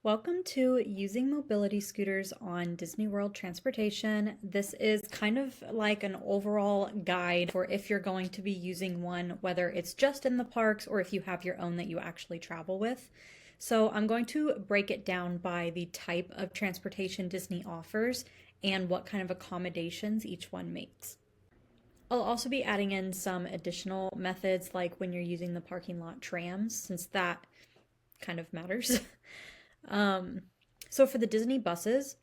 Welcome to Using Mobility Scooters on Disney World Transportation. This is kind of like an overall guide for if you're going to be using one, whether it's just in the parks or if you have your own that you actually travel with. So I'm going to break it down by the type of transportation Disney offers and what kind of accommodations each one makes. I'll also be adding in some additional methods like when you're using the parking lot trams, since that kind of matters. So for the Disney buses,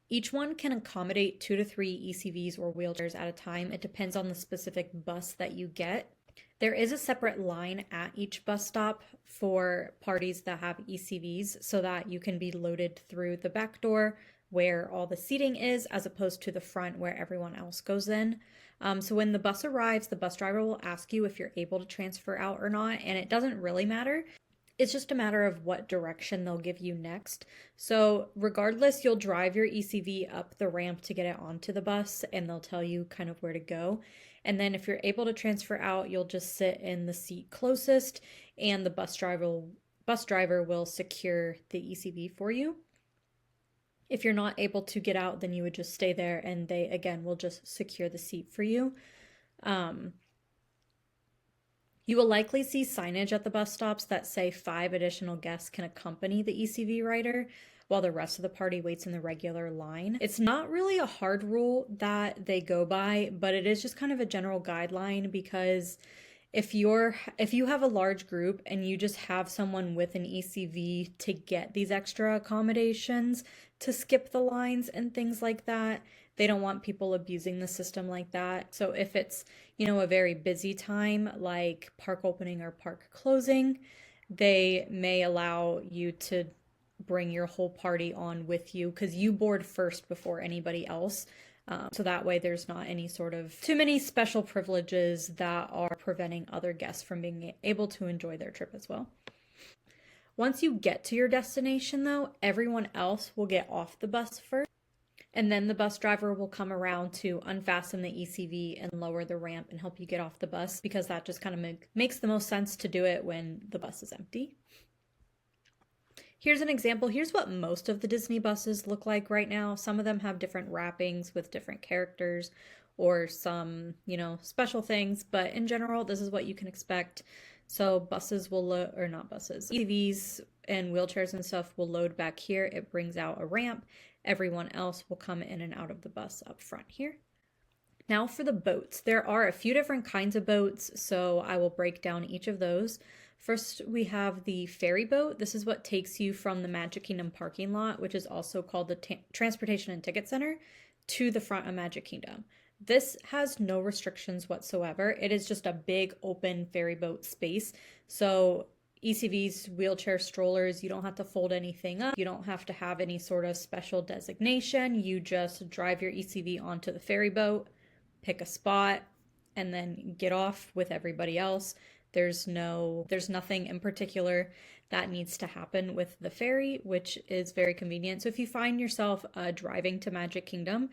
each one can accommodate 2 to 3 ECVs or wheelchairs at a time. It depends on the specific bus that you get. There is a separate line at each bus stop for parties that have ECVs so that you can be loaded through the back door where all the seating is, as opposed to the front where everyone else goes in. So when the bus arrives, the bus driver will ask you if you're able to transfer out or not, and it doesn't really matter. It's just a matter of what direction they'll give you next. So regardless, you'll drive your ECV up the ramp to get it onto the bus, and they'll tell you kind of where to go. And then if you're able to transfer out, you'll just sit in the seat closest, and the bus driver will secure the ECV for you. If you're not able to get out, then you would just stay there, and they, again, will just secure the seat for you. You will likely see signage at the bus stops that say 5 additional guests can accompany the ECV rider while the rest of the party waits in the regular line. It's not really a hard rule that they go by, but it is just kind of a general guideline, because if you have a large group and you just have someone with an ECV to get these extra accommodations to skip the lines and things like that, they don't want people abusing the system like that. So if it's, a very busy time like park opening or park closing, they may allow you to bring your whole party on with you, because you board first before anybody else. So that way there's not any sort of too many special privileges that are preventing other guests from being able to enjoy their trip as well. Once you get to your destination, though, everyone else will get off the bus first, and then the bus driver will come around to unfasten the ECV and lower the ramp and help you get off the bus, because that just kind of makes the most sense to do it when the bus is empty. Here's an example. Here's what most of the Disney buses look like right now. Some of them have different wrappings with different characters or some, special things, but in general, this is what you can expect. So buses will load, or not buses, ECVs and wheelchairs and stuff will load back here. It brings out a ramp. Everyone else will come in and out of the bus up front here. Now for the boats. There are a few different kinds of boats, so I will break down each of those. First, we have the ferry boat. This is what takes you from the Magic Kingdom parking lot, which is also called the Transportation and Ticket Center, to the front of Magic Kingdom. This has no restrictions whatsoever. It is just a big open ferry boat space. So ECVs, wheelchair strollers, you don't have to fold anything up. You don't have to have any sort of special designation. You just drive your ECV onto the ferry boat, pick a spot, and then get off with everybody else. There's nothing in particular that needs to happen with the ferry, which is very convenient. So if you find yourself driving to Magic Kingdom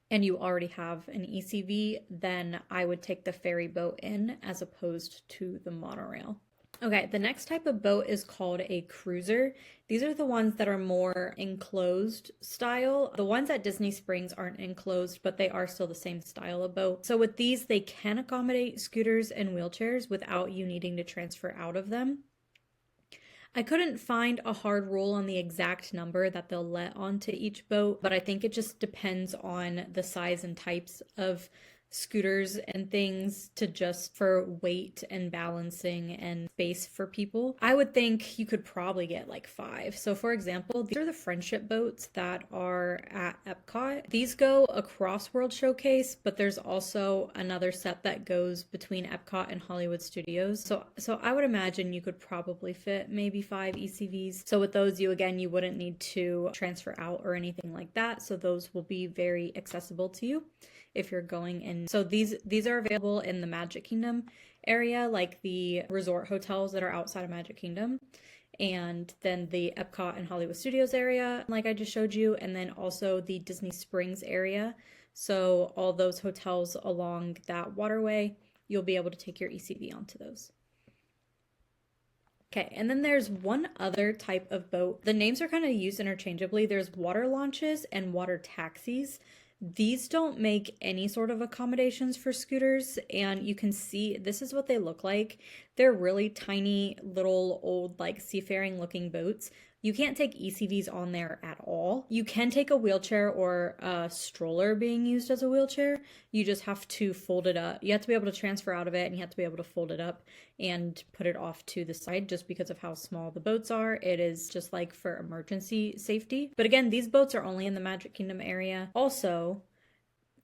and you already have an ECV, then I would take the ferry boat in as opposed to the monorail. Okay, the next type of boat is called a cruiser. These are the ones that are more enclosed style. The ones at Disney Springs aren't enclosed, but they are still the same style of boat. So with these, they can accommodate scooters and wheelchairs without you needing to transfer out of them. I couldn't find a hard rule on the exact number that they'll let onto each boat, but I think it just depends on the size and types of scooters and things for weight and balancing and space for people. I would think you could probably get like 5. So for example, these are the friendship boats that are at Epcot. These go across World Showcase, but there's also another set that goes between Epcot and Hollywood Studios. So I would imagine you could probably fit maybe 5 ECVs. So with those, you wouldn't need to transfer out or anything like that. So those will be very accessible to you if you're going in. So these are available in the Magic Kingdom area, like the resort hotels that are outside of Magic Kingdom, and then the Epcot and Hollywood Studios area, like I just showed you, and then also the Disney Springs area. So all those hotels along that waterway, you'll be able to take your ECV onto those. Okay, and then there's one other type of boat. The names are kind of used interchangeably. There's water launches and water taxis. These don't make any sort of accommodations for scooters, and you can see this is what they look like. They're really tiny little old like seafaring looking boats. You can't take ECVs on there at all. You can take a wheelchair or a stroller being used as a wheelchair. You just have to fold it up. You have to be able to transfer out of it, and you have to be able to fold it up and put it off to the side just because of how small the boats are. It is just like for emergency safety. But again, these boats are only in the Magic Kingdom area. Also,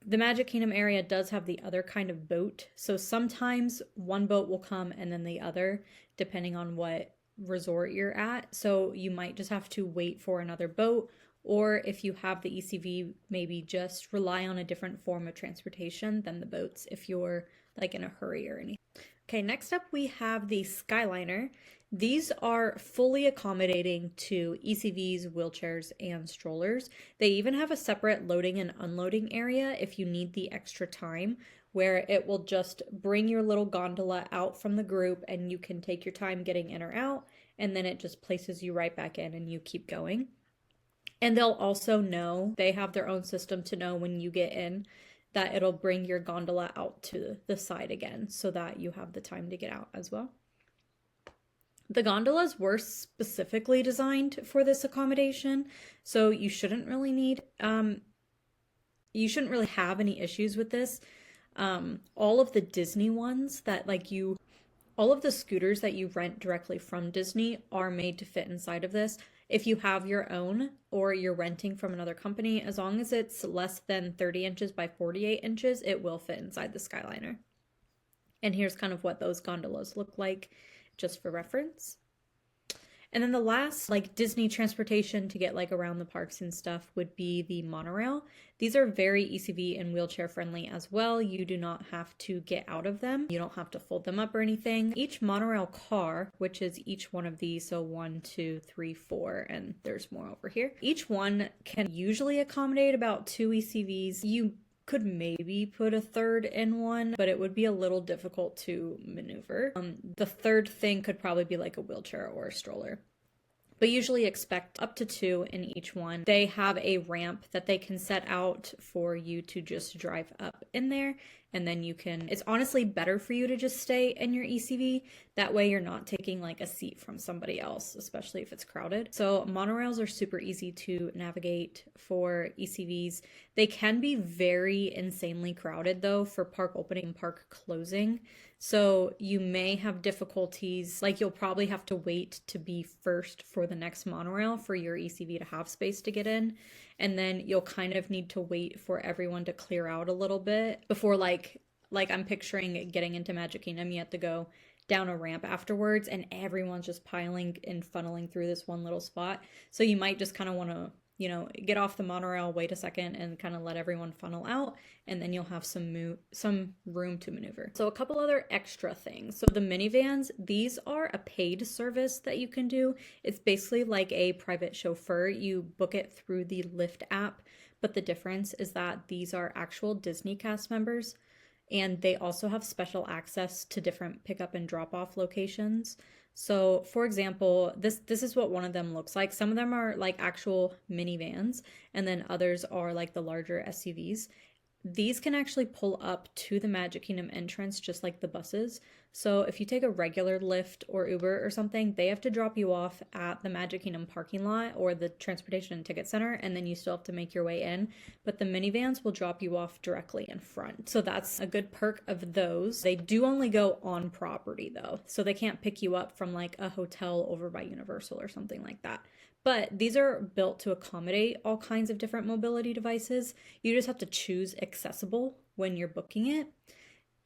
the Magic Kingdom area does have the other kind of boat. So sometimes one boat will come and then the other, depending on what resort you're at. So you might just have to wait for another boat, or if you have the ECV, maybe just rely on a different form of transportation than the boats if you're like in a hurry or anything. Okay, next up we have the Skyliner. These are fully accommodating to ECVs, wheelchairs, and strollers. They even have a separate loading and unloading area if you need the extra time, where it will just bring your little gondola out from the group and you can take your time getting in or out, and then it just places you right back in and you keep going. And they'll also know, they have their own system to know when you get in that it'll bring your gondola out to the side again so that you have the time to get out as well. The gondolas were specifically designed for this accommodation, so you shouldn't really have any issues with this. All of the Disney ones that all of the scooters that you rent directly from Disney are made to fit inside of this. If you have your own or you're renting from another company, as long as it's less than 30 inches by 48 inches, it will fit inside the Skyliner. And here's kind of what those gondolas look like, just for reference. And then the last Disney transportation to get around the parks and stuff would be the monorail. These are very ECV and wheelchair friendly as well. You do not have to get out of them. You don't have to fold them up or anything. Each monorail car, which is each one of these, so 1, 2, 3, 4, and there's more over here. Each one can usually accommodate about 2 ECVs. You could maybe put a third in one, but it would be a little difficult to maneuver. The third thing could probably be like a wheelchair or a stroller. But usually expect up to 2 in each one. They have a ramp that they can set out for you to just drive up in there, and then it's honestly better for you to just stay in your ECV. That way you're not taking a seat from somebody else, especially if it's crowded. So monorails are super easy to navigate for ECVs. They can be very insanely crowded though for park opening and park closing. So you may have difficulties, you'll probably have to wait to be first for the next monorail for your ECV to have space to get in. And then you'll kind of need to wait for everyone to clear out a little bit before I'm picturing getting into Magic Kingdom. You have to go down a ramp afterwards and everyone's just piling and funneling through this one little spot. So you might just kind of want to get off the monorail, wait a second, and kind of let everyone funnel out, and then you'll have some room to maneuver. So a couple other extra things. So the minivans, these are a paid service that you can do. It's basically like a private chauffeur. You book it through the Lyft app, but the difference is that these are actual Disney cast members, and they also have special access to different pickup and drop-off locations. So for example, this is what one of them looks like. Some of them are actual minivans, and then others are the larger SUVs. These can actually pull up to the Magic Kingdom entrance just like the buses. So if you take a regular Lyft or Uber or something, they have to drop you off at the Magic Kingdom parking lot or the Transportation and Ticket Center, and then you still have to make your way in. But the minivans will drop you off directly in front. So that's a good perk of those. They do only go on property though, so they can't pick you up from a hotel over by Universal or something like that. But these are built to accommodate all kinds of different mobility devices. You just have to choose accessible when you're booking it.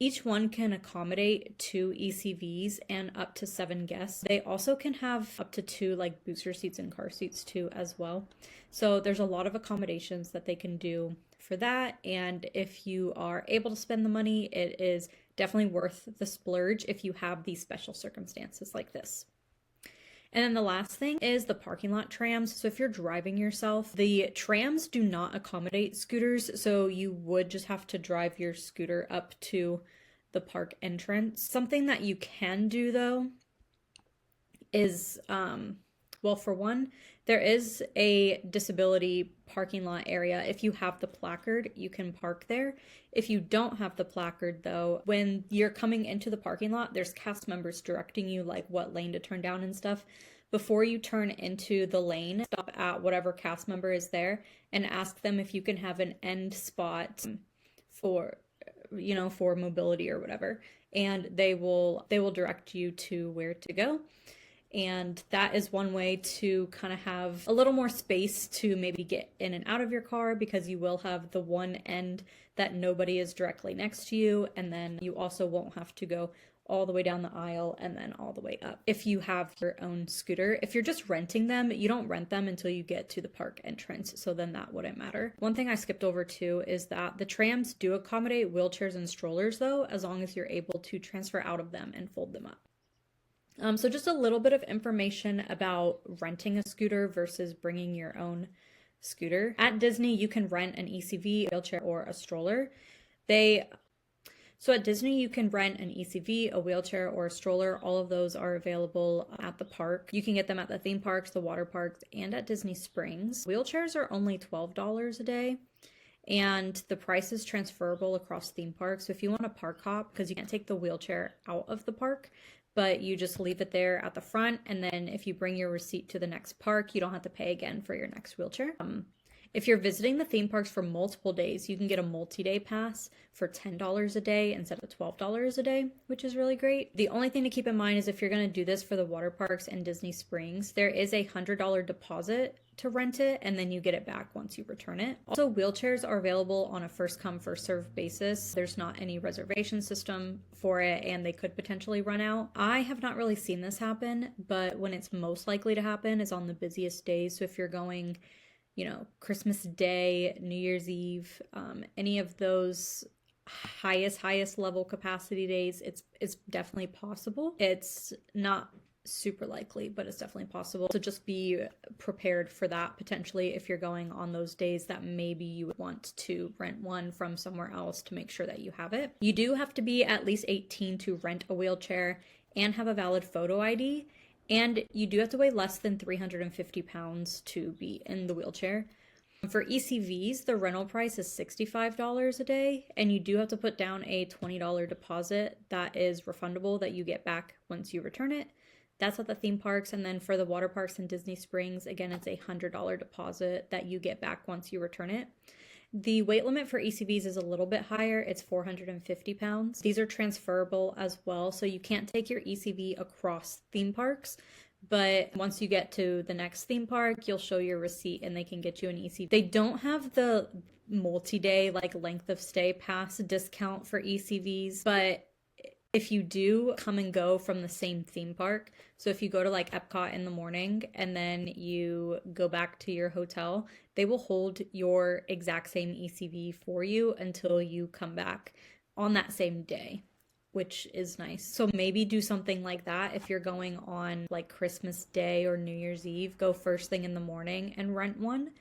Each one can accommodate 2 ECVs and up to 7 guests. They also can have up to 2 booster seats and car seats too as well. So there's a lot of accommodations that they can do for that. And if you are able to spend the money, it is definitely worth the splurge if you have these special circumstances like this. And then the last thing is the parking lot trams. So if you're driving yourself, the trams do not accommodate scooters. So you would just have to drive your scooter up to the park entrance. Something that you can do though is, well, for one, there is a disability parking lot area. If you have the placard, you can park there. If you don't have the placard, though, when you're coming into the parking lot, there's cast members directing you like what lane to turn down and stuff. Before you turn into the lane, stop at whatever cast member is there and ask them if you can have an end spot for, for mobility or whatever. And they will direct you to where to go. And that is one way to kind of have a little more space to maybe get in and out of your car, because you will have the one end that nobody is directly next to you. And then you also won't have to go all the way down the aisle and then all the way up if you have your own scooter. If you're just renting them, you don't rent them until you get to the park entrance, so then that wouldn't matter. One thing I skipped over too is that the trams do accommodate wheelchairs and strollers though, as long as you're able to transfer out of them and fold them up. So just a little bit of information about renting a scooter versus bringing your own scooter. At Disney, you can rent an ECV, a wheelchair, or a stroller. So at Disney, you can rent an ECV, a wheelchair, or a stroller. All of those are available at the park. You can get them at the theme parks, the water parks, and at Disney Springs. Wheelchairs are only $12 a day. And the price is transferable across theme parks. So if you want a park hop, because you can't take the wheelchair out of the park, but you just leave it there at the front, and then if you bring your receipt to the next park, you don't have to pay again for your next wheelchair. If you're visiting the theme parks for multiple days, you can get a multi-day pass for $10 a day instead of $12 a day, which is really great. The only thing to keep in mind is if you're going to do this for the water parks and Disney Springs, there is a $100 deposit to rent it, and then you get it back once you return it. Also, wheelchairs are available on a first come, first served basis. There's not any reservation system for it, and they could potentially run out. I have not really seen this happen, but when it's most likely to happen is on the busiest days. So if you're going, Christmas Day, New Year's Eve, any of those highest level capacity days, it's definitely possible. It's not super likely, but it's definitely possible. So just be prepared for that potentially if you're going on those days that maybe you would want to rent one from somewhere else to make sure that you have it. You do have to be at least 18 to rent a wheelchair and have a valid photo ID. And you do have to weigh less than 350 pounds to be in the wheelchair. For ECVs, the rental price is $65 a day, and you do have to put down a $20 deposit that is refundable that you get back once you return it. That's at the theme parks. And then for the water parks and Disney Springs, again, it's a $100 deposit that you get back once you return it. The weight limit for ECVs is a little bit higher. It's 450 pounds. These are transferable as well, so you can't take your ECV across theme parks, but once you get to the next theme park, you'll show your receipt and they can get you an ECV. They don't have the multi-day, length of stay pass discount for ECVs, but if you do come and go from the same theme park, so if you go to Epcot in the morning and then you go back to your hotel, they will hold your exact same ECV for you until you come back on that same day, which is nice. So maybe do something like that if you're going on Christmas Day or New Year's Eve. Go first thing in the morning and rent one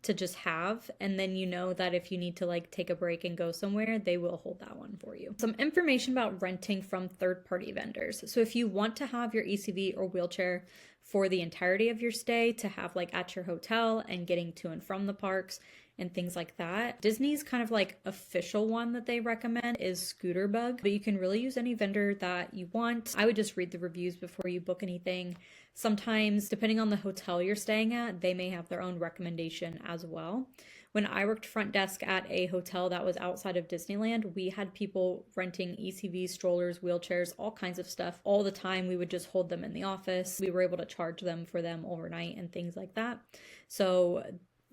to just have, and then you know that if you need to take a break and go somewhere, they will hold that one for you. Some information about renting from third-party vendors. So if you want to have your ECV or wheelchair for the entirety of your stay to have at your hotel and getting to and from the parks and things like that, Disney's kind of official one that they recommend is Scooterbug, but you can really use any vendor that you want. I would just read the reviews before you book anything. Sometimes, depending on the hotel you're staying at, they may have their own recommendation as well. When I worked front desk at a hotel that was outside of Disneyland, we had people renting ECVs, strollers, wheelchairs, all kinds of stuff all the time. We would just hold them in the office. We were able to charge them for them overnight and things like that. So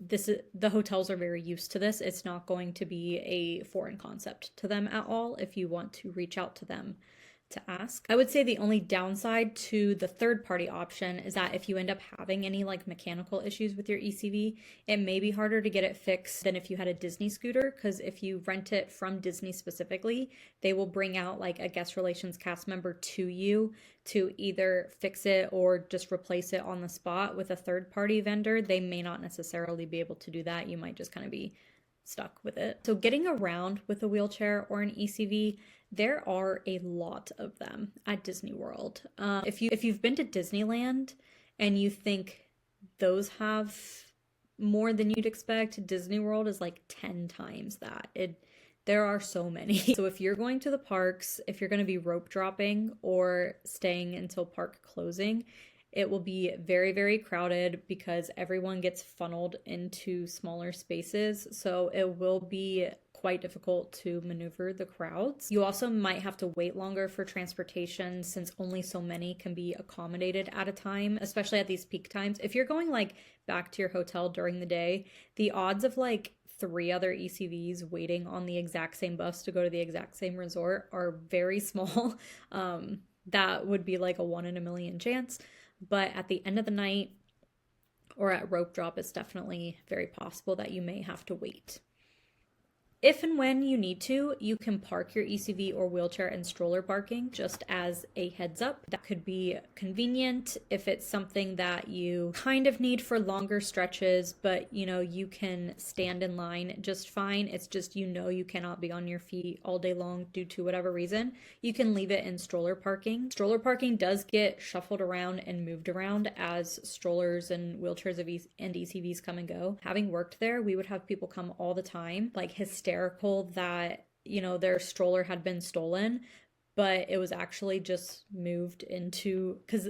the hotels are very used to this. It's not going to be a foreign concept to them at all if you want to reach out to them to ask. I would say the only downside to the third-party option is that if you end up having any mechanical issues with your ECV, it may be harder to get it fixed than if you had a Disney scooter, because if you rent it from Disney specifically, they will bring out a guest relations cast member to you to either fix it or just replace it on the spot. With a third-party vendor, they may not necessarily be able to do that. You might just kind of be stuck with it. So getting around with a wheelchair or an ECV, There are a lot of them at Disney World. If you've been to Disneyland and you think those have more than you'd expect, Disney World is like 10 times that. There are so many. So if you're going to the parks, if you're going to be rope dropping or staying until park closing, it will be very, very crowded because everyone gets funneled into smaller spaces. So it will be quite difficult to maneuver the crowds. You also might have to wait longer for transportation since only so many can be accommodated at a time, especially at these peak times. If you're going like back to your hotel during the day, the odds of like 3 other ECVs waiting on the exact same bus to go to the exact same resort are very small. That would be like a 1 in a million chance. But at the end of the night or at rope drop, it's definitely very possible that you may have to wait. If and when you need to, you can park your ECV or wheelchair and stroller parking just as a heads up. That could be convenient if it's something that you kind of need for longer stretches, but you can stand in line just fine. It's just you cannot be on your feet all day long due to whatever reason. You can leave it in stroller parking. Stroller parking does get shuffled around and moved around as strollers and wheelchairs and ECVs come and go. Having worked there, we would have people come all the time, like hysterical that their stroller had been stolen, but it was actually just moved into, because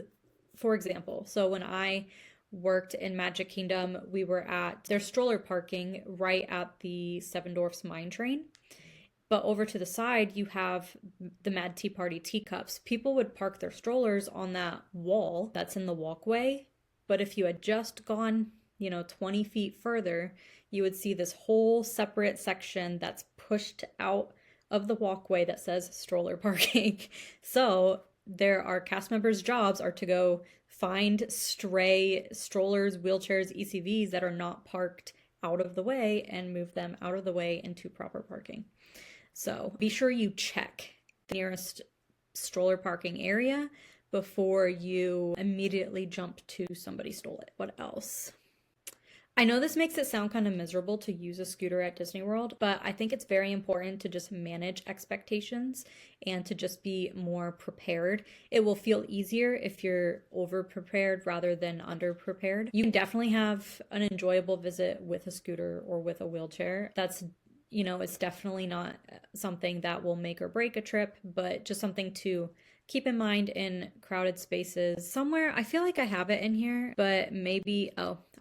for example, so when I worked in Magic Kingdom, we were at their stroller parking right at the Seven Dwarfs Mine Train, but over to the side you have the Mad Tea Party teacups. People would park their strollers on that wall that's in the walkway, but if you had just gone 20 feet further, you would see this whole separate section that's pushed out of the walkway that says stroller parking. So our cast members' jobs are to go find stray strollers, wheelchairs, ECVs that are not parked out of the way and move them out of the way into proper parking. So be sure you check the nearest stroller parking area before you immediately jump to somebody stole it. What else? I know this makes it sound kind of miserable to use a scooter at Disney World, but I think it's very important to just manage expectations and to just be more prepared. It will feel easier if you're over prepared rather than under prepared. You can definitely have an enjoyable visit with a scooter or with a wheelchair. That's it's definitely not something that will make or break a trip, but just something to keep in mind in crowded spaces. Somewhere, I feel like I have it in here, but maybe,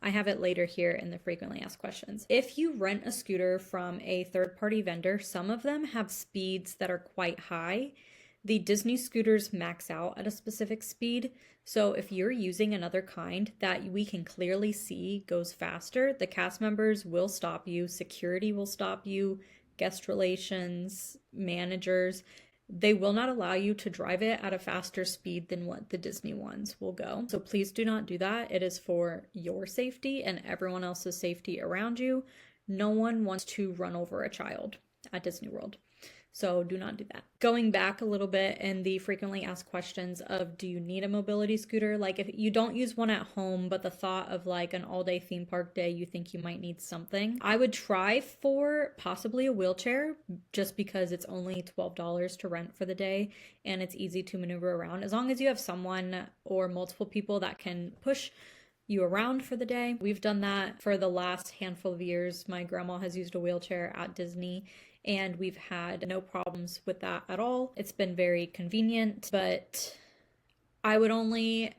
I have it later here in the frequently asked questions. If you rent a scooter from a third-party vendor, some of them have speeds that are quite high. The Disney scooters max out at a specific speed. So if you're using another kind that we can clearly see goes faster, the cast members will stop you, security will stop you, guest relations, managers. They will not allow you to drive it at a faster speed than what the Disney ones will go. So please do not do that. It is for your safety and everyone else's safety around you. No one wants to run over a child at Disney World. So do not do that. Going back a little bit in the frequently asked questions of do you need a mobility scooter? Like if you don't use one at home, but the thought of like an all-day theme park day, you think you might need something. I would try for possibly a wheelchair just because it's only $12 to rent for the day and it's easy to maneuver around. As long as you have someone or multiple people that can push you around for the day. We've done that for the last handful of years. My grandma has used a wheelchair at Disney and we've had no problems with that at all. It's been very convenient, but I would only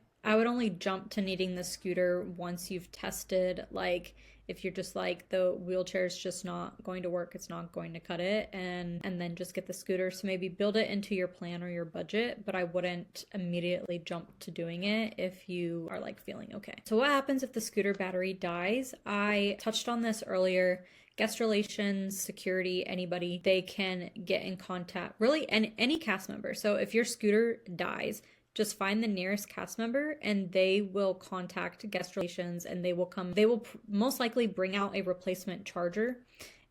jump to needing the scooter once you've tested, like if you're just like the wheelchair's just not going to work, it's not going to cut it, and then just get the scooter. So maybe build it into your plan or your budget, but I wouldn't immediately jump to doing it if you are like feeling okay. So what happens if the scooter battery dies? I touched on this earlier. Guest relations, security, anybody, they can get in contact, really any cast member. So if your scooter dies, just find the nearest cast member and they will contact guest relations and they will come. They will most likely bring out a replacement charger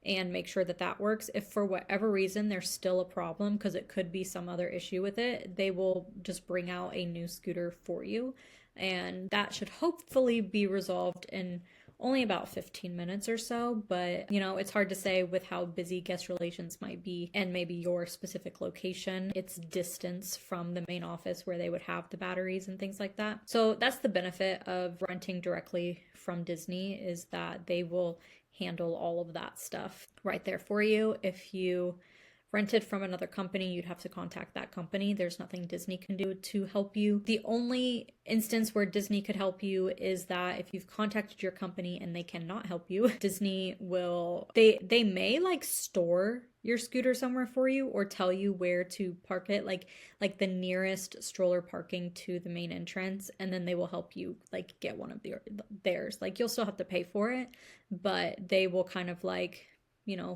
and make sure that that works. If for whatever reason there's still a problem, because it could be some other issue with it, they will just bring out a new scooter for you. And that should hopefully be resolved in only about 15 minutes or so, but it's hard to say with how busy guest relations might be and maybe your specific location, its distance from the main office where they would have the batteries and things like that. So that's the benefit of renting directly from Disney, is that they will handle all of that stuff right there for you. If you rented from another company, you'd have to contact that company. There's nothing Disney can do to help you. The only instance where Disney could help you is that if you've contacted your company and they cannot help you, Disney will, they may like store your scooter somewhere for you or tell you where to park it, like the nearest stroller parking to the main entrance, and then they will help you like get one of theirs. Like you'll still have to pay for it, but they will kind of like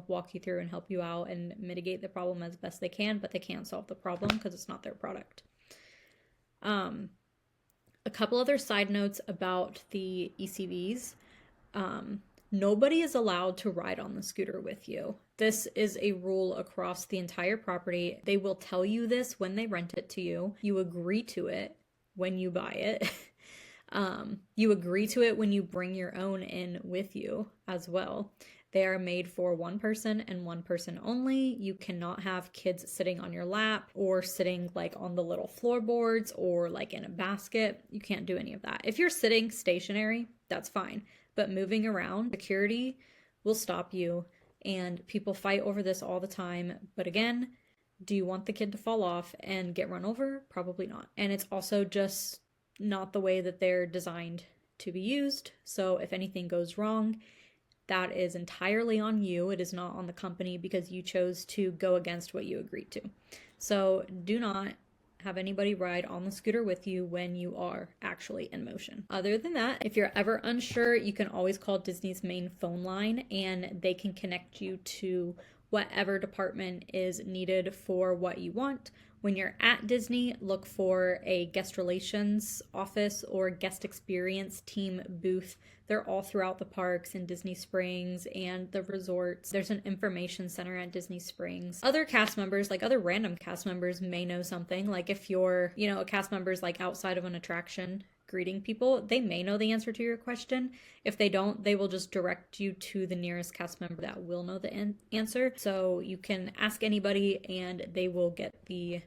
walk you through and help you out and mitigate the problem as best they can, but they can't solve the problem because it's not their product. A couple other side notes about the ECVs. Nobody is allowed to ride on the scooter with you. This is a rule across the entire property. They will tell you this when they rent it to you. You agree to it when you buy it. You agree to it when you bring your own in with you as well. They are made for one person and one person only. You cannot have kids sitting on your lap or sitting like on the little floorboards or like in a basket. You can't do any of that. If you're sitting stationary, that's fine. But moving around, security will stop you, and people fight over this all the time. But again, do you want the kid to fall off and get run over? Probably not. And it's also just not the way that they're designed to be used. So if anything goes wrong, that is entirely on you. It is not on the company because you chose to go against what you agreed to. So do not have anybody ride on the scooter with you when you are actually in motion. Other than that, if you're ever unsure, you can always call Disney's main phone line and they can connect you to whatever department is needed for what you want. When you're at Disney, look for a guest relations office or guest experience team booth. They're all throughout the parks in Disney Springs and the resorts. There's an information center at Disney Springs. Other cast members, like other random cast members, may know something. Like if you're, a cast member's like outside of an attraction greeting people, they may know the answer to your question. If they don't, they will just direct you to the nearest cast member that will know the answer. So you can ask anybody and they will get the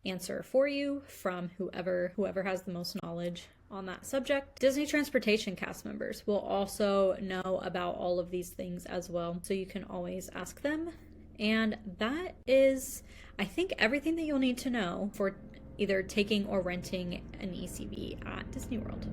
answer for you from whoever has the most knowledge on that subject. Disney Transportation cast members will also know about all of these things as well, so you can always ask them. And that is, I think, everything that you'll need to know for either taking or renting an ECV at Disney World.